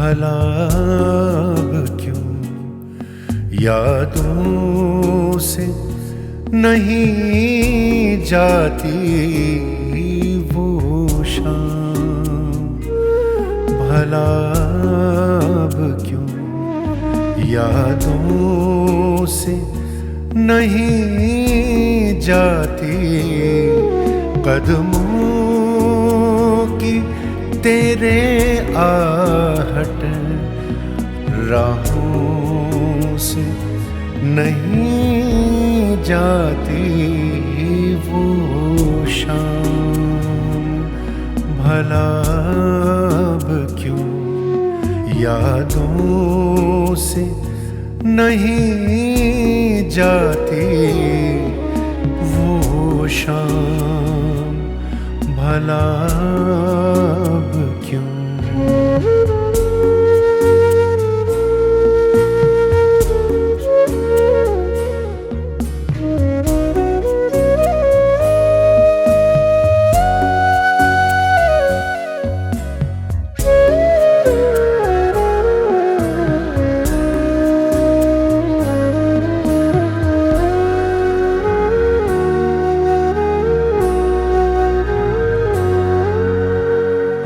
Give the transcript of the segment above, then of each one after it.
भला अब क्यों यादों से नहीं जाती वो शाम। भला अब क्यों यादों से नहीं जाती कदमों की तेरे आहट राहों से नहीं जाती वो शाम। भला अब क्यों यादों से नहीं जाती वो शाम। भला अब क्यों।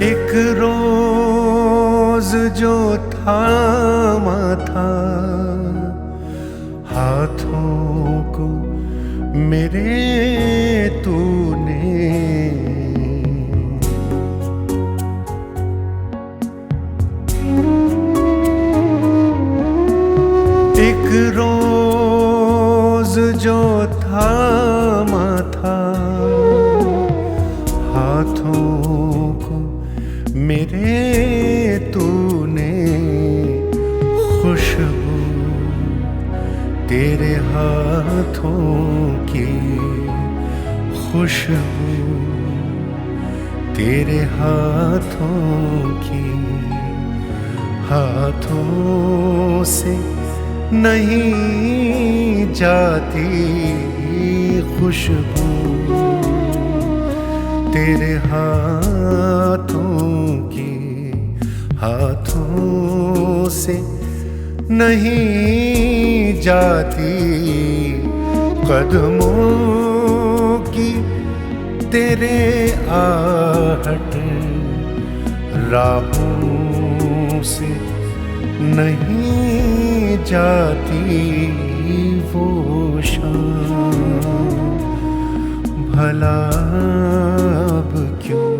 एक रोज जो थामा था हाथों को मेरे तूने, एक रोज जो थामा था हाथों मेरे तूने, खुशबू तेरे हाथों की, खुशबू तेरे हाथों की, हाथों से नहीं जाती खुशबू तेरे हाथों की, हाथों से नहीं जाती कदमों की तेरे आहट राहों से नहीं जाती वो शाम। भला अब क्यों।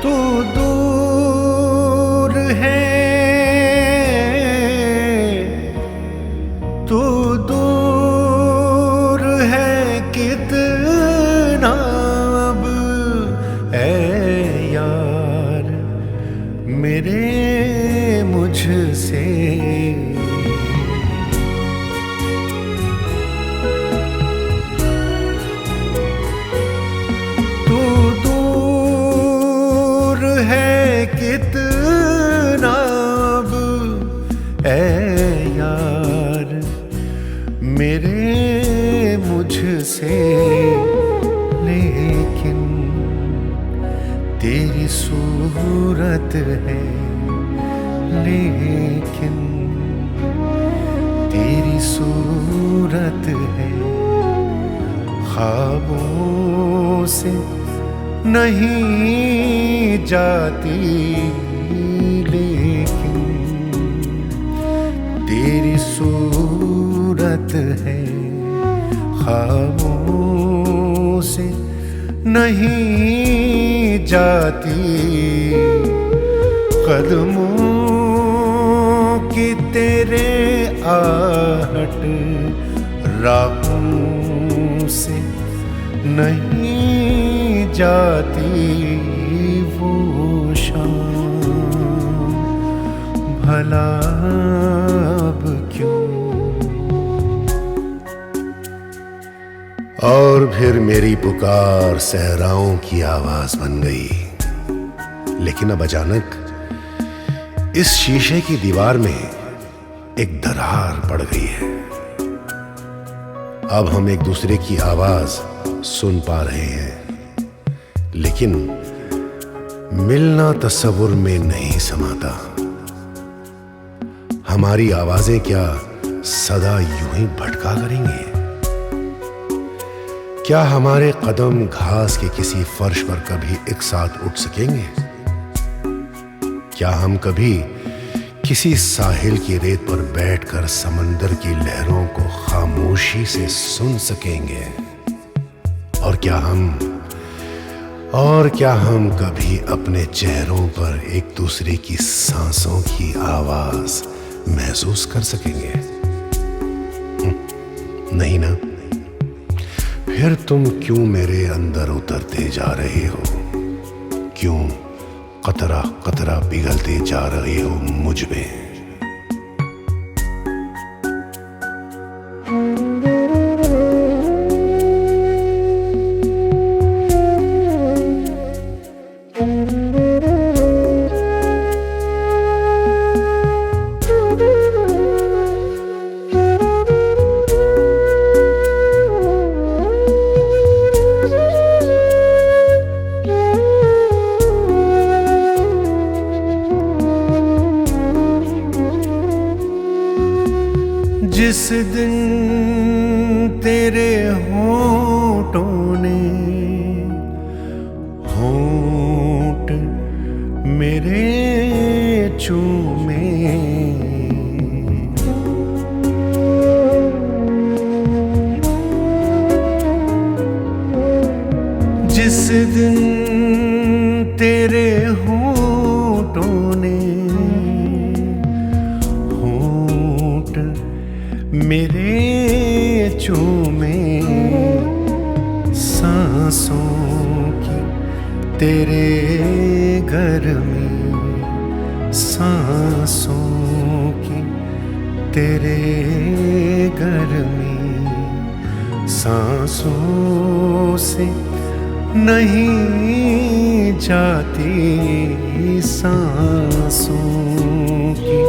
तू दूर है, तू दूर है कितना अब ऐ यार मेरे मुझसे। कितना अब ऐ यार मेरे मुझसे, लेकिन तेरी सूरत है, लेकिन तेरी सूरत है ख्वाबों से नहीं जाती, लेकिन तेरी सूरत है ख्वाबों से नहीं जाती कदमों की तेरे आहट राहों से नहीं जाती वो शाम, भला अब क्यों। और फिर मेरी पुकार सहराओं की आवाज बन गई, लेकिन अब अचानक इस शीशे की दीवार में एक दरार पड़ गई है। अब हम एक दूसरे की आवाज सुन पा रहे हैं, लेकिन मिलना तस्वुर में नहीं समाता। हमारी आवाजें क्या सदा यूं ही भटका करेंगी? क्या हमारे कदम घास के किसी फर्श पर कभी एक साथ उठ सकेंगे? क्या हम कभी किसी साहिल की रेत पर बैठकर समंदर की लहरों को खामोशी से सुन सकेंगे? और क्या हम कभी अपने चेहरों पर एक दूसरे की सांसों की आवाज महसूस कर सकेंगे? नहीं ना? फिर तुम क्यों मेरे अंदर उतरते जा रहे हो? क्यों कतरा कतरा पिघलते जा रहे हो मुझ में? जिस दिन तेरे होंठों ने होंठ मेरे चूमे, जिस दिन तेरे होंठों ने मेरे चूमे, सांसों की तेरे घर में, सांसों की तेरे घर में, सांसों से नहीं जाती, सांसों की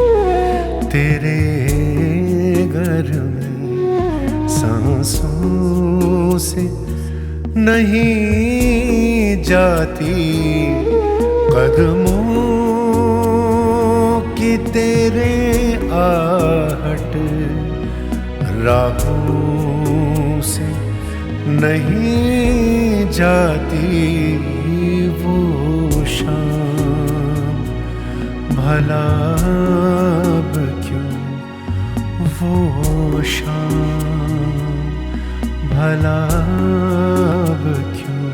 तेरे घर में, सांसों से नहीं जाती, कदमों की तेरे आहट राहों से नहीं जाती वो शाम, भला अब क्यों वो शाम, भला अब क्यों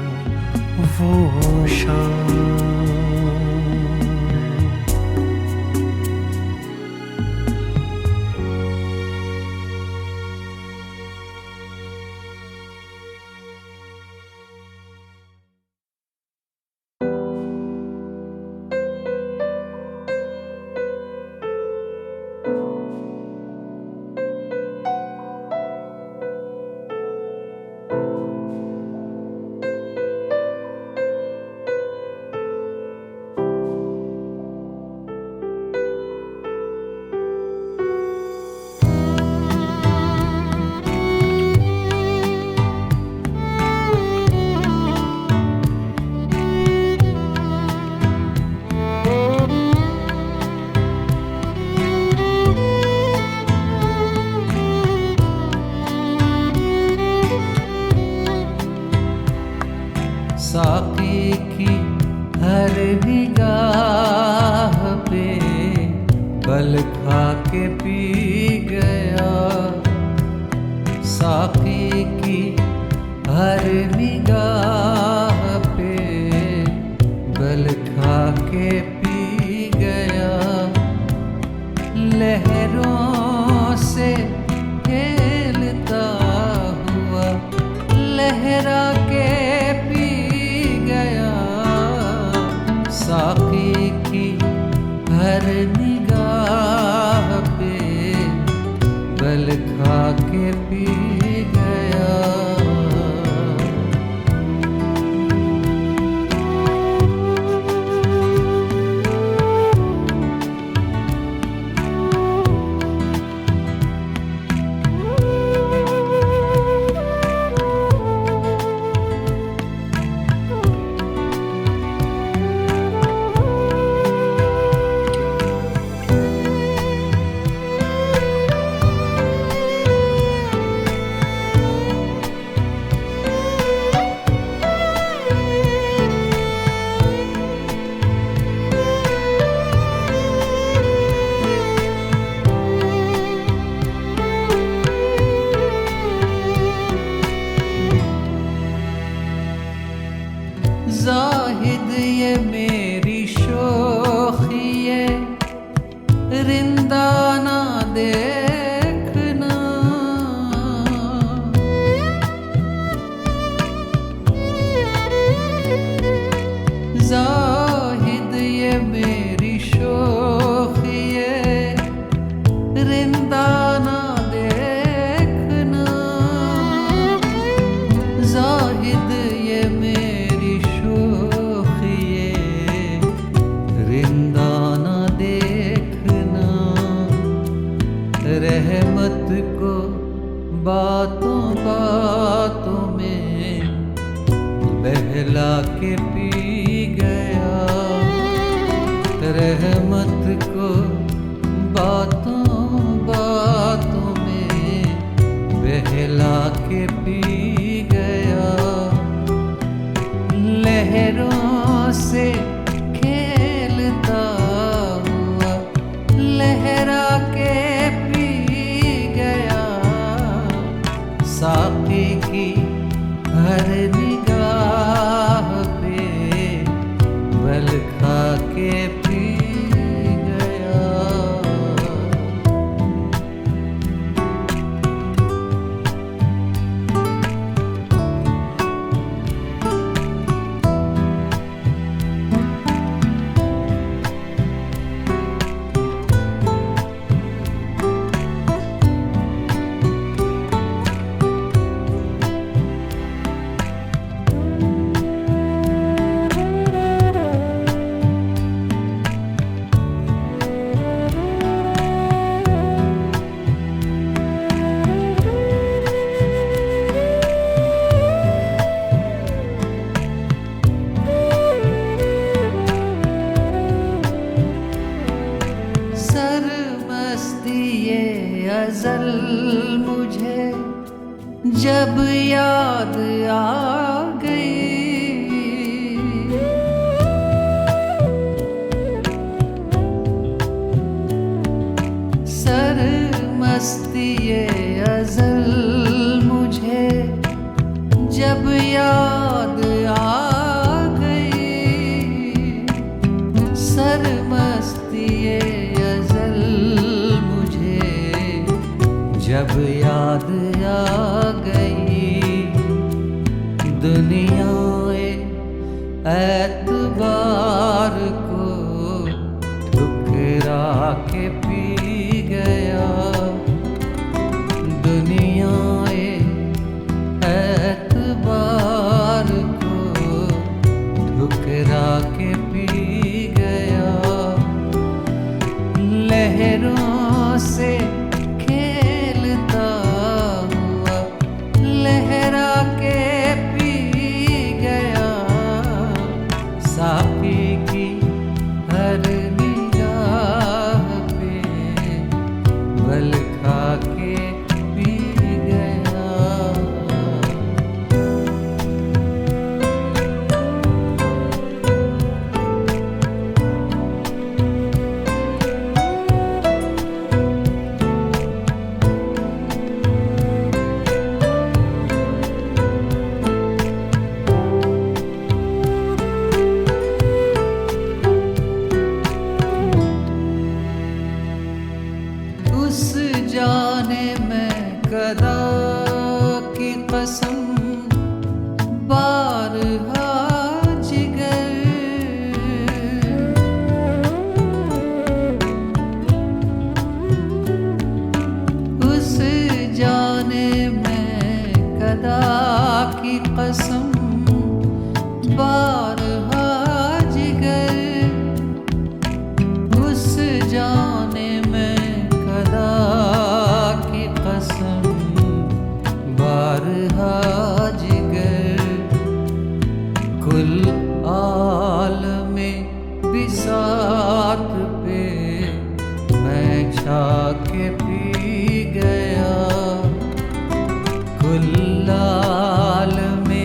वो शाम। साकी की हर निगाह पे बल खा के पी गया, साकी की हर निगाह पे बल खा के पी गया, लहरों रहमत को बातों बातों में बहला के पी गया। रहमत को बातों बातों में बहला के पी गया। लहरों से खेलता हुआ लहरा के पी गया। साक़ी की हर निगाह पे बल खा के पी गया। अज़ल मुझे जब याद आ गई। सरमस्ती अज़ल मुझे जब याद आ गई। सरमस्ती अज़ल जब याद आ गई। दुनिया एतबार को ठुकरा के पी गया। दुनिया एतबार को ठुकरा के पी गया। लहरों से लहरा के पी गया। साक़ी की हर निगाह पे बल खा के पी गया। उस जाने में कदा की कसम बारहा जिगर। उस जाने में कदा की कसम बारहा जिगर। उस जाने में की कसम बारहा जिगर। कुल आलमे बिसात पे मैं छा के पी गया। कुल आलमे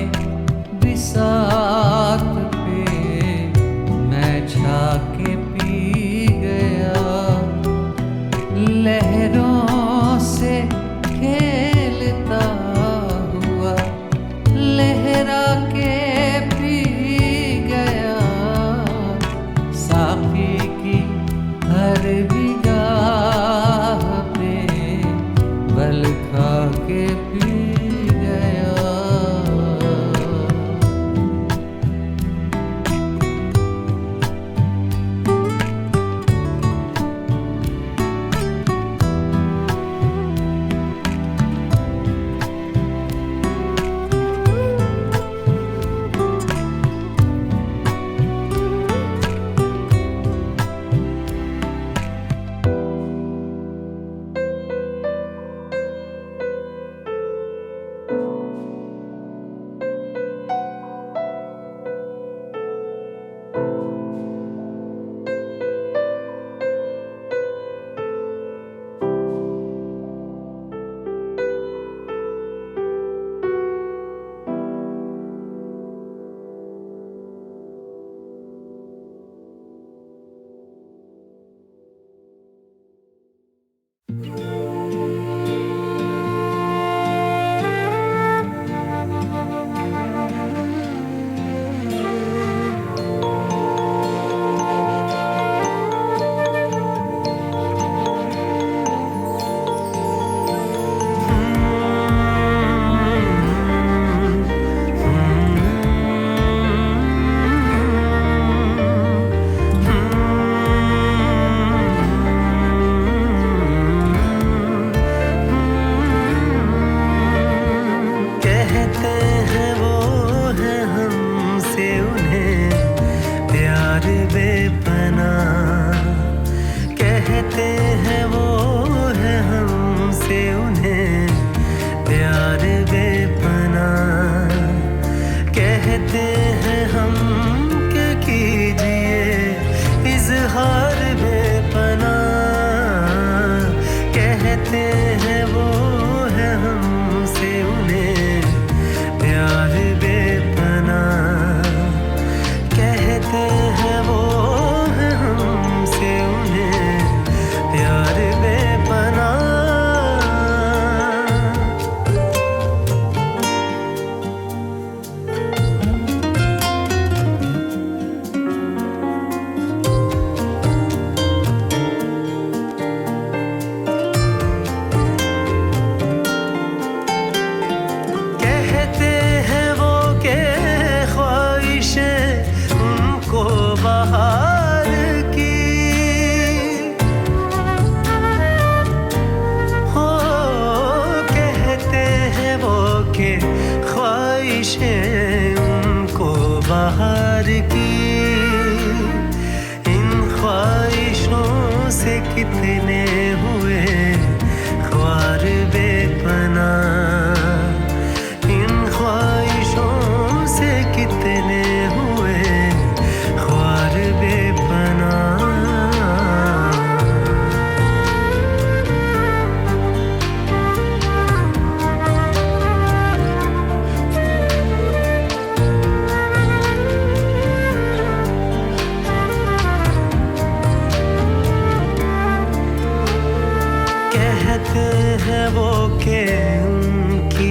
कहते हैं वो कि उनकी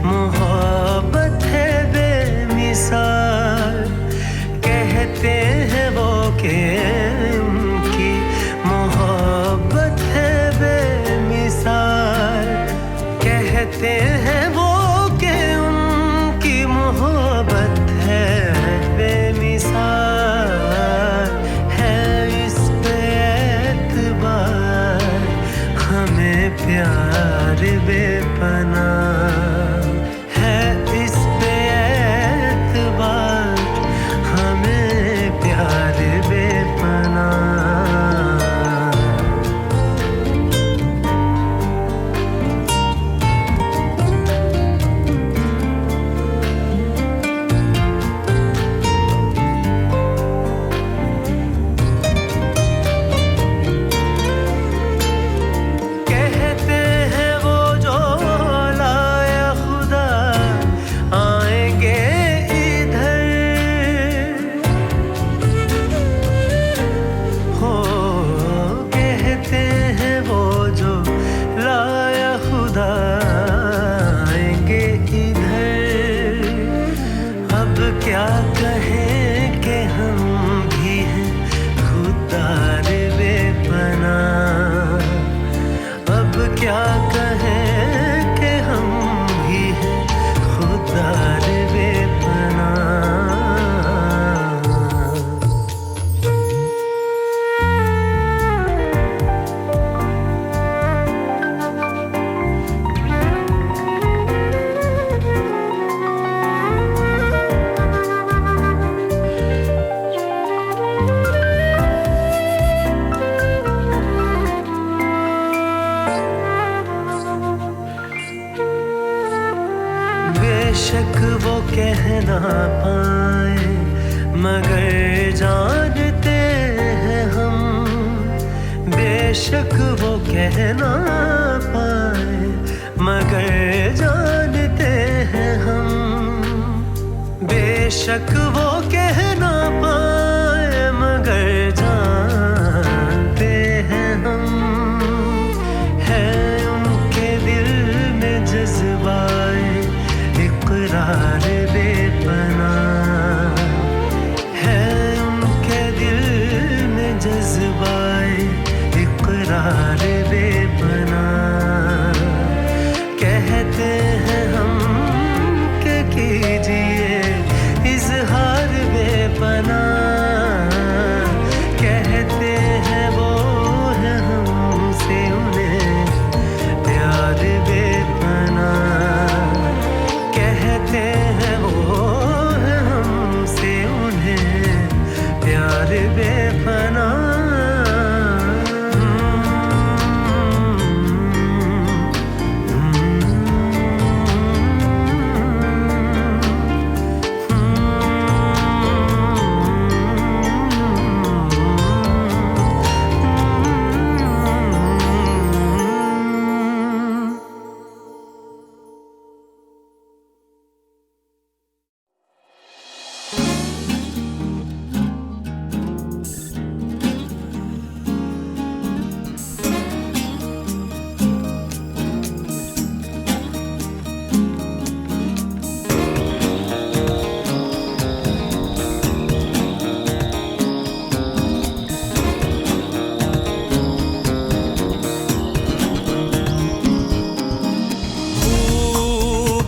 मोहब्बत है बेमिसाल, कहते हैं वो कि उनकी मोहब्बत है बेमिसाल, कहते हैं वो कि उनकी मोहब्बत है बेमिसाल, है इस पे एतबार हमें प्यार बेपनाह, है इस पे एतबार हमें प्यार बेपनाह। कहते हैं वो जो लाया खुदा आएंगे इधर, हो कहते हैं वो जो लाया खुदा आएंगे इधर। अब क्या कहें कि हम भी हैं खुदार बेपनाह, अब क्या कहें कि हम भी हैं खुदार बेपनाह। बेशक वो कह ना पाए मगर जानते हैं हम, बेशक वो कह ना पाए मगर जानते हैं हम, बेशक वो कह ना पाए मगर जानते हैं हम, है उनके दिल में जज्बाए इकरार बेपनाह, है उनके दिल में जज्बाए इकरार बेपनाह। कहते हैं हम कि कीजिए इजहार बेपनाह, कहते हैं वो है हमसे उन्हें प्यार बेपनाह, कहते हैं वो है हमसे उन्हें प्यार बेपनाह।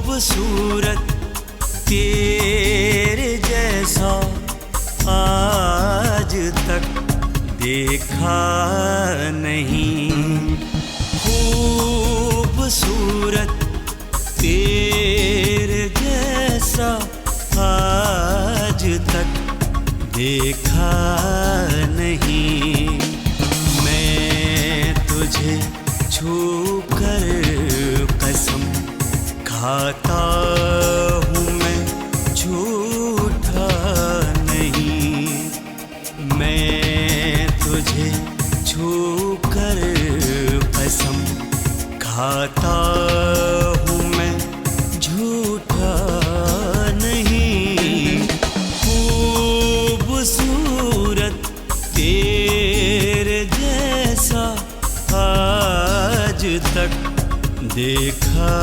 खूबसूरत तेरे जैसा आज तक देखा नहीं, खूबसूरत तेरे जैसा आज तक देखा नहीं। मैं तुझे छू कर कसम खाता हूँ, मैं झूठा नहीं। मैं तुझे छू कर कसम खाता हूँ, मैं झूठा नहीं। खूबसूरत तेरे जैसा आज तक देखा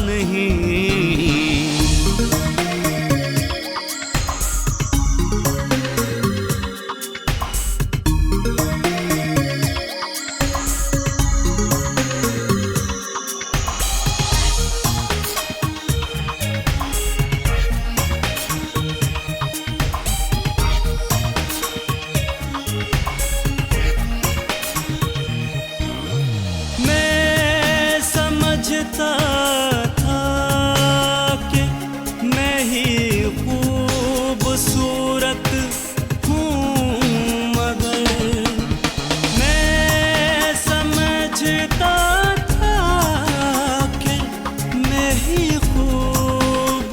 नहीं। समझता था कि मैं ही खूबसूरत हूँ, मगर मैं समझता था कि मैं ही खूबसूरत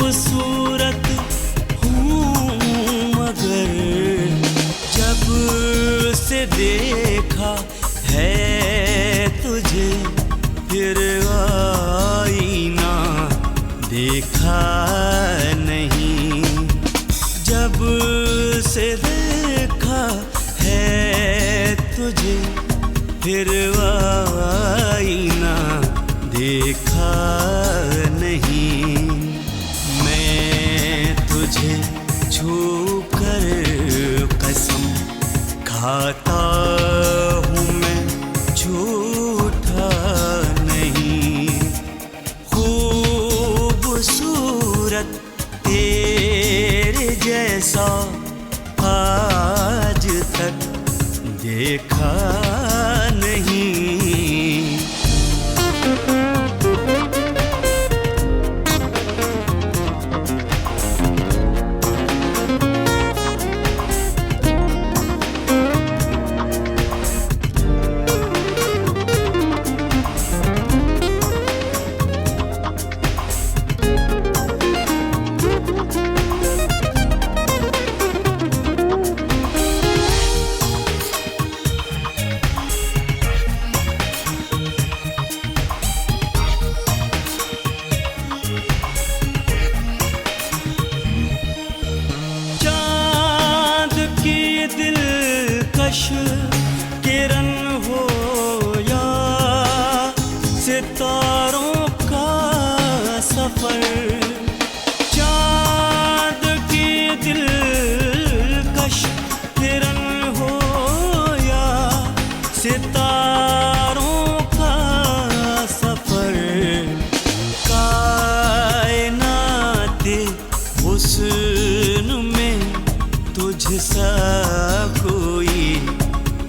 हूँ, मगर जब से देखा है तुझे फिर आईना देखा नहीं। जब से देखा है तुझे फिर आईना देखा नहीं। मैं तुझे छू कर कसम खाता हूँ, मैं झूठा खूबसूरत तेरे जैसा आज तक देखा नहीं। दिलकश किरण हो या सितारों का सफर, चाँद की दिलकश किरण हो या सितारों का सफर, कायनाते हुस्न में तुझसा कोई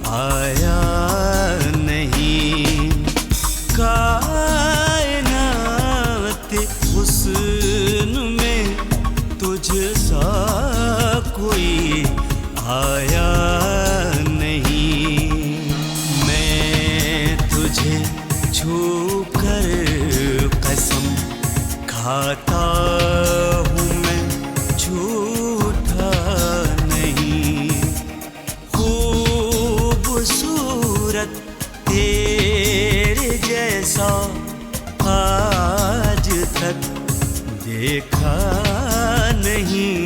आया नहीं। कायनात हुस्न में तुझसा कोई आया नहीं। मैं तुझे छू कर कसम खाता हूँ, मैं झूठा खूबसूरत तेरे जैसा आज तक देखा नहीं।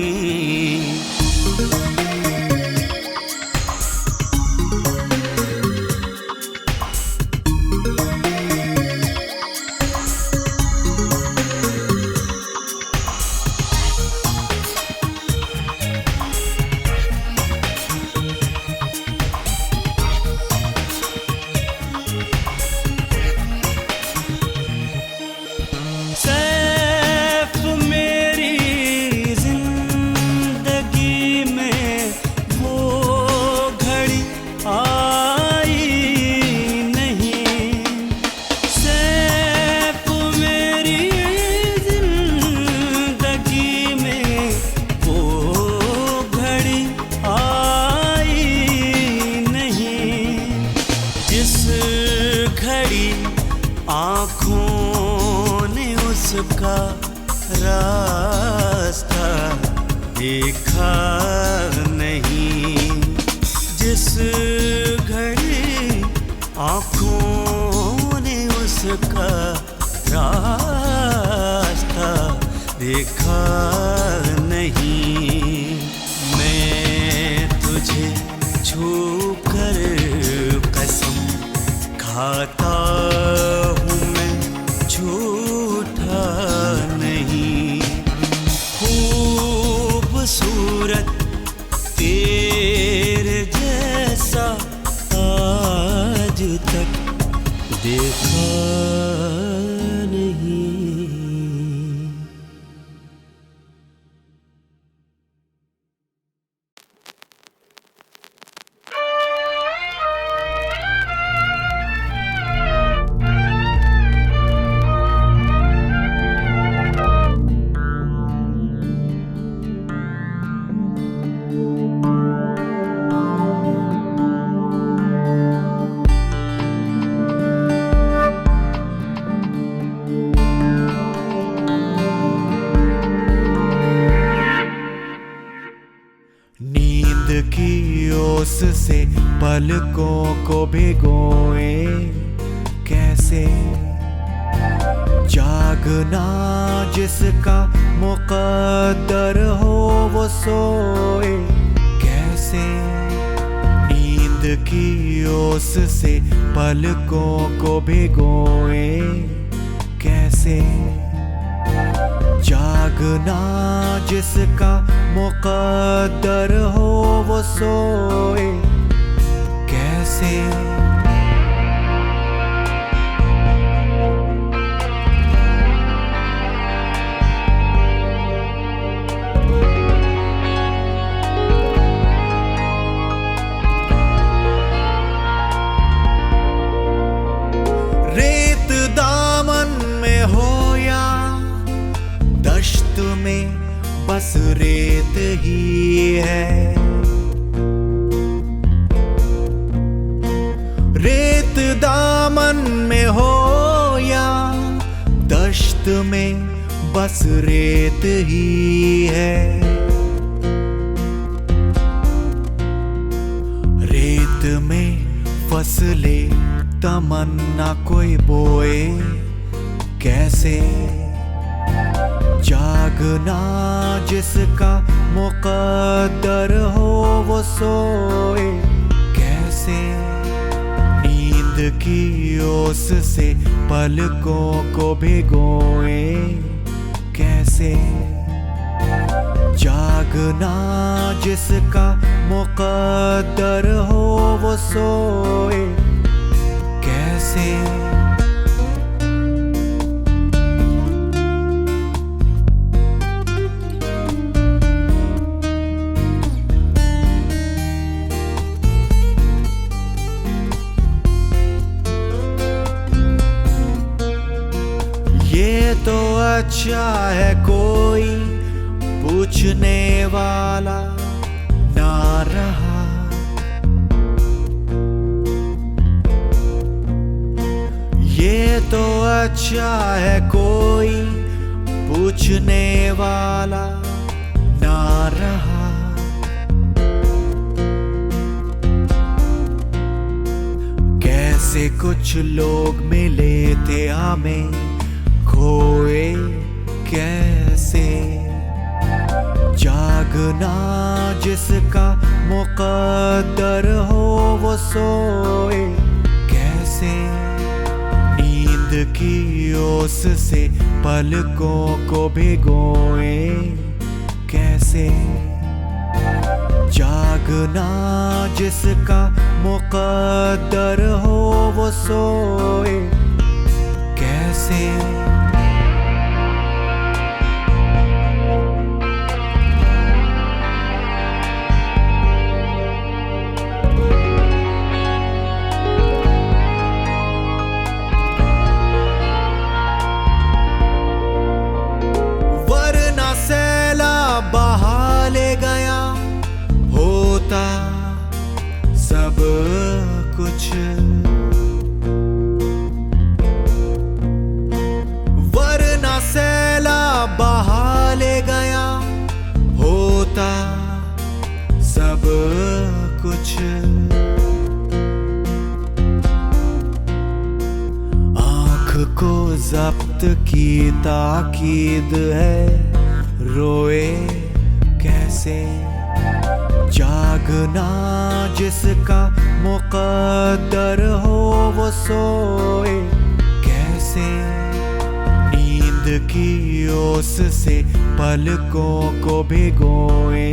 आँखों ने उसका रास्ता देखा नहीं। जिस घड़ी आँखों ने उसका रास्ता देखा नहीं। मैं तुझे छू कर कसम खाता पलकों को भिगोए कैसे, जागना जिसका मुकद्दर हो वो सोए कैसे, नींद की ओस से पलकों को भिगोए कैसे, जागना जिसका मुकद्दर हो वो सोए कैसे। रेत दामन में हो या दश्त में बस रेत ही है, रेत दामन में हो या दश्त में बस रेत ही है, रेत में फसले तमन्ना कोई बोए कैसे, जागना जिसका मुकद्दर हो वो सोए कैसे, नींद की ओस से पलकों को भिगोए कैसे, जागना जिसका मुकद्दर हो वो सोए कैसे। ये तो अच्छा है कोई पूछने वाला ना रहा, ये तो अच्छा है कोई पूछने वाला ना रहा, कैसे कुछ लोग मिले थे हमें खोए कैसे, जागना जिसका मुकद्दर हो वो सोए कैसे, नींद की ओस से पलकों को भिगोए कैसे, जागना जिसका मुकद्दर हो वो सोए कैसे। बहा ले गया होता सब कुछ, वरना सैला बहा ले गया होता सब कुछ, आँख को जब्त की ताकीद है रोए कैसे, जागना जिसका मुकद्दर हो वो सोए कैसे, नींद की ओस से पलकों को भिगोए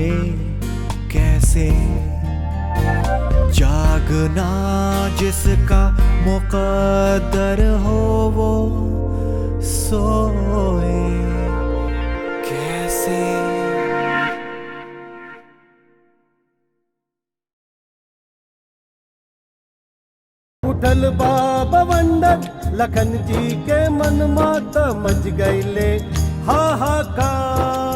कैसे, जागना जिसका मुकद्दर हो वो सोए कैसे। उठल बाबा वंडर लखन जी के मन माता मच गईले हाहाकार।